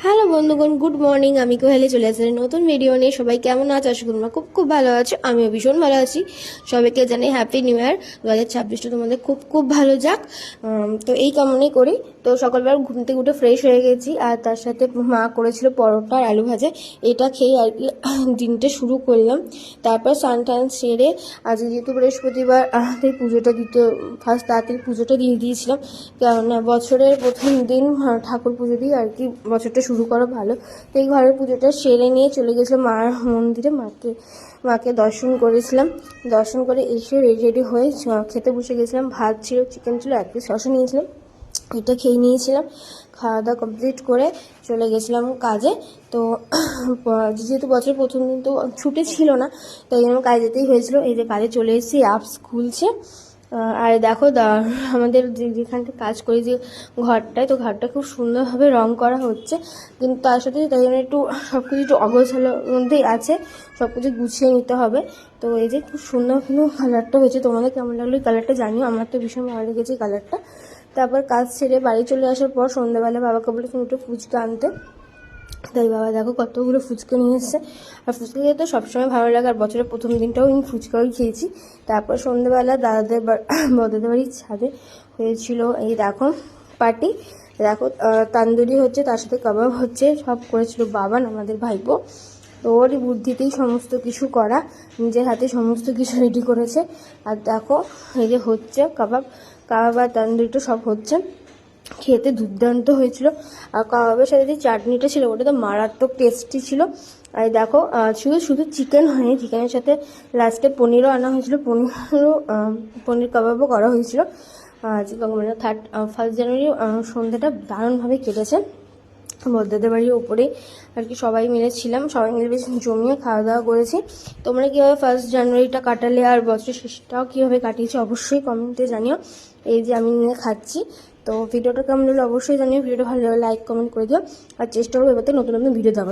Hello বন্ধুগণ, good morning. আমি কোহেলি চলে আসছি নতুন ভিডিও নিয়ে। সবাই কেমন আছো? আশা করি তোমরা খুব খুব ভালো আছো। আমিও ভীষণ ভালো আছি। সবাইকে জানাই হ্যাপি নিউ ইয়ার। 2026টা তোমাদের খুব খুব ভালো যাক। তো এই কামনাই করি। তো সকালবেলা ঘুম থেকে উঠে ফ্রেশ হয়ে গেছি, আর তার সাথে মা করেছিল পরোটা আর আলু ভাজা। এটা খেয়ে আর কি দিনটা শুরু করলাম। তারপর স্নান টান সেরে, আজ যেহেতু বৃহস্পতিবার, তাই পুজোটা দিতে ফার্স্ট তাড়াতাড়ি পুজোটা দিয়ে দিয়েছিলাম। কেননা বছরের প্রথম দিন ঠাকুর পুজো দিয়ে আর কি বছরটা শুরু করা ভালো। তো এই ঘরের পুজোটা সেরে নিয়ে চলে গেছিলাম মার মন্দিরে। মাকে দর্শন করেছিলাম। দর্শন করে এসে রেডি হয়ে খেতে বসে গেছিলাম। ভাত ছিল, চিকেন ছিল, এক পিস শসা নিয়েছিলাম, এটা খেয়ে নিয়েছিলাম। খাওয়া দাওয়া কমপ্লিট করে চলে গেছিলাম কাজে। তো যেহেতু বছরের প্রথম দিন তো ছুটি ছিল না, তাই জন্য কাজে যেতেই হয়েছিল। এই যে কাজে চলে এসেছি, অ্যাপস খুলছে। আর দেখো আমাদের যেখানটা কাজ করি, যে ঘরটায়, তো ঘরটা খুব সুন্দরভাবে রং করা হচ্ছে। কিন্তু তার সাথে তাই জন্য একটু সব কিছু একটু অগোছালোর মধ্যেই আছে, সব কিছু গুছিয়ে নিতে হবে। তো এই যে খুব সুন্দর কালারটা হয়েছে। তোমাদের কেমন লাগলো এই কালারটা জানিও। আমার তো ভীষণ ভালো লেগেছে কালারটা। তারপর কাজ ছেড়ে বাড়ি চলে আসার পর সন্ধ্যাবেলা বাবাকে বলেছিলাম একটু ফুচকা আনতে। তাই বাবা দেখো কতগুলো ফুচকা নিয়ে এসছে। আর ফুচকা খেতে তো সবসময় ভালো লাগে, আর বছরের প্রথম দিনটাও আমি ফুচকাই খেয়েছি। তারপর সন্ধ্যেবেলা দাদাদের বড়দের বাড়ির ছাদে হয়েছিল এই দেখো পার্টি। দেখো তান্দুরি হচ্ছে, তার সাথে কাবাব হচ্ছে, সব করেছিল বাবা, আমাদের ভাইপো। তো ওরই বুদ্ধিতেই সমস্ত কিছু করা, নিজের হাতে সমস্ত কিছু রেডি করেছে। আর দেখো এই যে হচ্ছে কাবাব আর তান্দুরিটা সব হচ্ছে। খেতে দুর্দান্ত হয়েছিল। আর কাবাবের সাথে যে চাটনিটা ছিল ওটা তো মারাত্মক টেস্টি ছিল। আর দেখো শুধু চিকেন হয়নি, চিকেনের সাথে লাস্টে পনিরও আনা হয়েছিল, পনির কাবাবও করা হয়েছিল। মানে ফার্স্ট জানুয়ারি সন্ধ্যাটা দারুণভাবে কেটেছে বদ্দাদের বাড়ির ওপরে আর কি। সবাই মিলে ছিলাম, সবাই মিলে বেশ জমিয়ে খাওয়া দাওয়া করেছি। তোমরা কীভাবে ফার্স্ট জানুয়ারিটা কাটালে আর বছরের শেষটাও কীভাবে কাটিয়েছো অবশ্যই কমেন্টে জানিও। এই যে আমি নিয়ে খাচ্ছি। তো ভিডিওটা কেমন হলো অবশ্যই জানিও। ভিডিওটা ভালো লাগলে লাইক কমেন্ট করে দিও, আর চেষ্টা করবো এবারে নতুন নতুন ভিডিও দেওয়ার।